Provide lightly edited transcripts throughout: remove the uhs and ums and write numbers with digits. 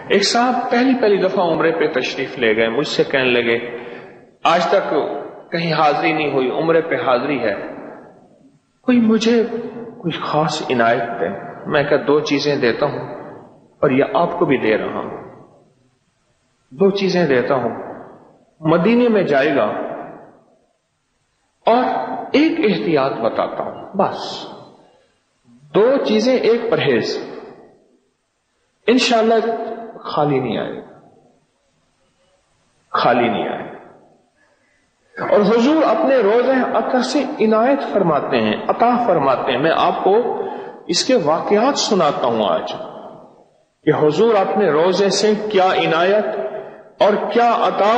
ایک صاحب پہلی دفعہ عمرے پہ تشریف لے گئے، مجھ سے کہنے لگے آج تک کہیں حاضری نہیں ہوئی، عمرے پہ حاضری ہے، مجھے کوئی خاص عنایت دے۔ میں کہا 2 چیزیں دیتا ہوں اور یہ آپ کو بھی دے رہا ہوں، 2 چیزیں دیتا ہوں۔ مدینے میں جائے گا اور ایک احتیاط بتاتا ہوں، بس 2 چیزیں، ایک پرہیز، انشاءاللہ خالی نہیں آئے گا، خالی نہیں آئے گا۔ اور حضور اپنے روزہ اطہر سے عنایت فرماتے ہیں، عطا فرماتے ہیں۔ میں آپ کو اس کے واقعات سناتا ہوں آج کہ حضور اپنے روزے سے کیا عنایت اور کیا عطا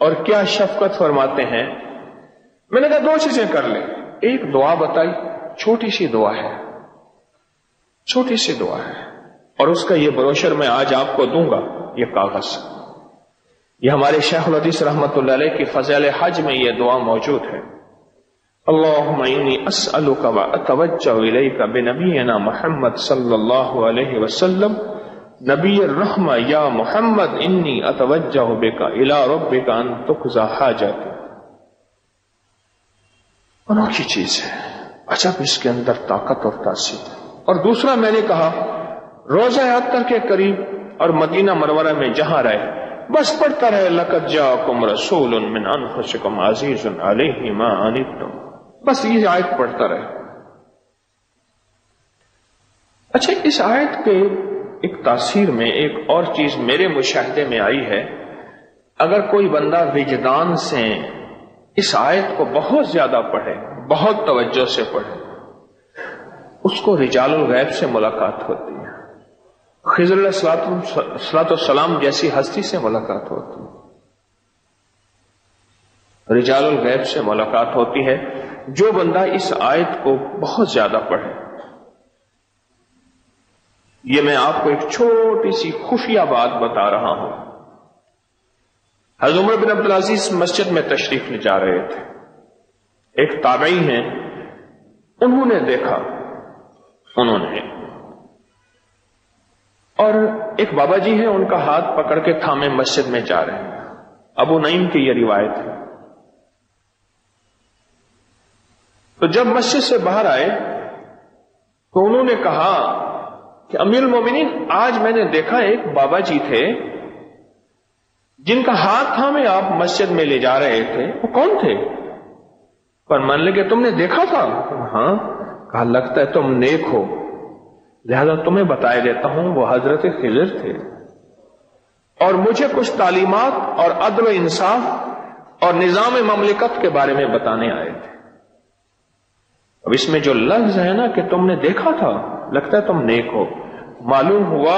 اور کیا شفقت فرماتے ہیں۔ میں نے کہا 2 چیزیں کر لیں، ایک دعا بتائی، چھوٹی سی دعا ہے، چھوٹی سی دعا ہے، اور اس کا یہ بروشر میں آج آپ کو دوں گا، یہ کاغذ، یہ ہمارے شیخ الحدیث رحمۃ اللہ علیہ کی فضائل حج میں یہ دعا موجود ہے۔ اللہم انی اسألک واتوجہ الیک بنبینا محمد صلی اللہ علیہ وسلم نبی الرحمہ یا محمد انی اتوجہ بک الی ربک ان تقضی حاجتی۔ انوکھی چیز ہے، عجب اس کے اندر طاقت اور تاثیر۔ اور دوسرا میں نے کہا روزہ اطہر کے قریب اور مدینہ منورہ میں جہاں رہے بس پڑھتا رہے لقد جاءکم رسول من انفسکم عزیز علیہ ما عنتم، بس یہ آیت پڑھتا رہے۔ اچھا، اس آیت کے ایک تاثیر میں ایک اور چیز میرے مشاہدے میں آئی ہے، اگر کوئی بندہ وجدان سے اس آیت کو بہت زیادہ پڑھے، بہت توجہ سے پڑھے، اس کو رجال الغیب سے ملاقات ہوتی ہے، خضر علیہ السلام جیسی ہستی سے ملاقات ہوتی ہے، رجال الغیب سے ملاقات ہوتی ہے جو بندہ اس آیت کو بہت زیادہ پڑھے۔ یہ میں آپ کو ایک چھوٹی سی خفیہ بات بتا رہا ہوں۔ حضرت عمر بن عبدالعزیز مسجد میں تشریف لے جا رہے تھے، ایک تابعی ہیں، انہوں نے دیکھا، اور ایک بابا جی ہیں، ان کا ہاتھ پکڑ کے تھامے مسجد میں جا رہے ہیں۔ ابو نعیم کی یہ روایت ہے۔ تو جب مسجد سے باہر آئے تو انہوں نے کہا کہ امیر المومنین، آج میں نے دیکھا ایک بابا جی تھے جن کا ہاتھ تھامے آپ مسجد میں لے جا رہے تھے، وہ کون تھے؟ پر مان لے کہ تم نے دیکھا تھا؟ ہاں۔ کہا لگتا ہے تم نیک ہو، لہذا تمہیں بتائے دیتا ہوں وہ حضرت خضر تھے، اور مجھے کچھ تعلیمات اور عدل و انصاف اور نظام مملکت کے بارے میں بتانے آئے تھے۔ اب اس میں جو لفظ ہے نا کہ تم نے دیکھا تھا، لگتا ہے تم نیک ہو، معلوم ہوا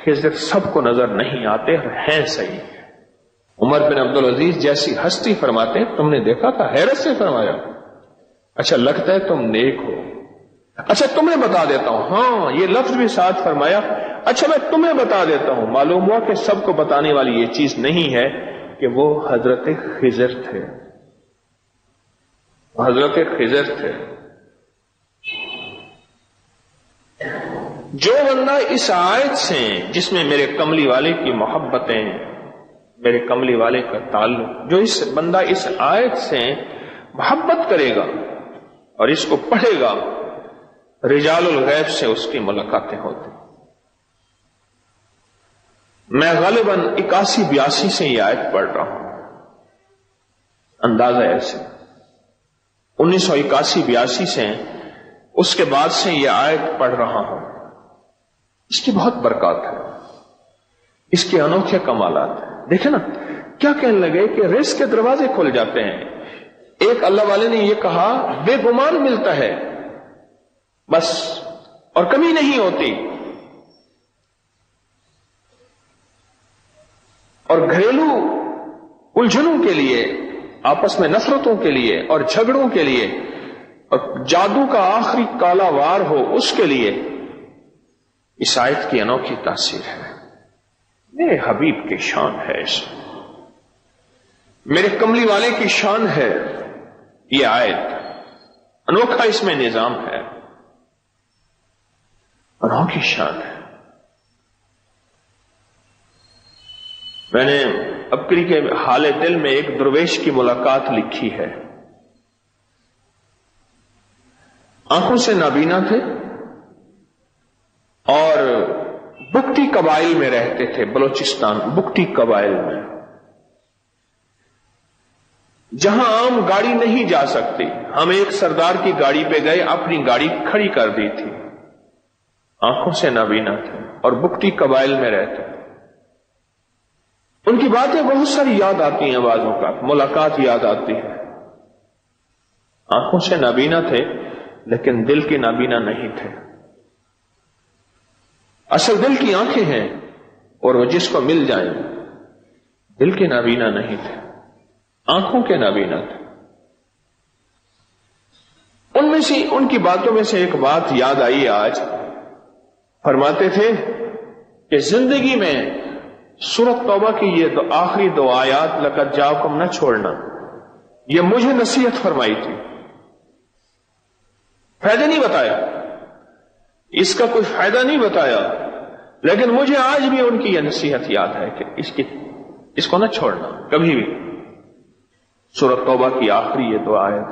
خضر سب کو نظر نہیں آتے، ہیں صحیح۔ عمر بن عبدالعزیز جیسی ہستی فرماتے ہیں تم نے دیکھا تھا، حیرت سے فرمایا اچھا لگتا ہے تم نیک ہو، اچھا تمہیں بتا دیتا ہوں، ہاں یہ لفظ بھی ساتھ فرمایا، اچھا میں تمہیں بتا دیتا ہوں۔ معلوم ہوا کہ سب کو بتانے والی یہ چیز نہیں ہے کہ وہ حضرت خضر تھے، حضرت خضر تھے۔ جو بندہ اس آیت سے، جس میں میرے کملی والے کی محبتیں، میرے کملی والے کا تعلق، جو اس بندہ اس آیت سے محبت کرے گا اور اس کو پڑھے گا، رجال الغیب سے اس کی ملاقاتیں ہوتی۔ میں غالباً 81-82 سے یہ آیت پڑھ رہا ہوں، اندازہ ایسے 1981-82 سے، اس کے بعد سے یہ آیت پڑھ رہا ہوں۔ اس کی بہت برکات ہے، اس کے انوکھے کمالات ہیں۔ دیکھیں نا کیا کہنے لگے کہ رزق کے دروازے کھل جاتے ہیں۔ ایک اللہ والے نے یہ کہا بے گمان ملتا ہے بس، اور کمی نہیں ہوتی، اور گھریلو الجھنوں کے لیے، آپس میں نفرتوں کے لیے اور جھگڑوں کے لیے، اور جادو کا آخری کالا وار ہو اس کے لیے، اس آیت کی انوکھی تاثیر ہے۔ میرے حبیب کی شان ہے، اس میرے کملی والے کی شان ہے یہ آیت، انوکھا اس میں نظام ہے، انوکھی شان ہے۔ میں نے ابکری کے حال دل میں ایک درویش کی ملاقات لکھی ہے. آنکھوں سے نابینا تھے اور بگٹی قبائل میں رہتے تھے. بلوچستان بگٹی قبائل میں، جہاں عام گاڑی نہیں جا سکتی. ہم ایک سردار کی گاڑی پہ گئے، اپنی گاڑی کھڑی کر دی تھی. آنکھوں سے نابینا تھے اور بگٹی قبائل میں رہتے تھے. ان کی باتیں بہت ساری یاد آتی ہیں، بعض اوقات ملاقات یاد آتی ہے. آنکھوں سے نابینا تھے لیکن دل کے نابینا نہیں تھے. اصل دل کی آنکھیں ہیں اور وہ جس کو مل جائیں. دل کے نابینا نہیں تھے، آنکھوں کے نابینا تھے. ان میں سے ان کی باتوں میں سے ایک بات یاد آئی آج. فرماتے تھے کہ زندگی میں سورۃ توبہ کی یہ آخری 2 آیات لقد جاءکم نہ چھوڑنا، یہ مجھے نصیحت فرمائی تھی. فائدہ نہیں بتایا، اس کا کوئی فائدہ نہیں بتایا، لیکن مجھے آج بھی ان کی یہ نصیحت یاد ہے کہ اس کو نہ چھوڑنا کبھی بھی. سورۃ توبہ کی آخری یہ 2 آیت.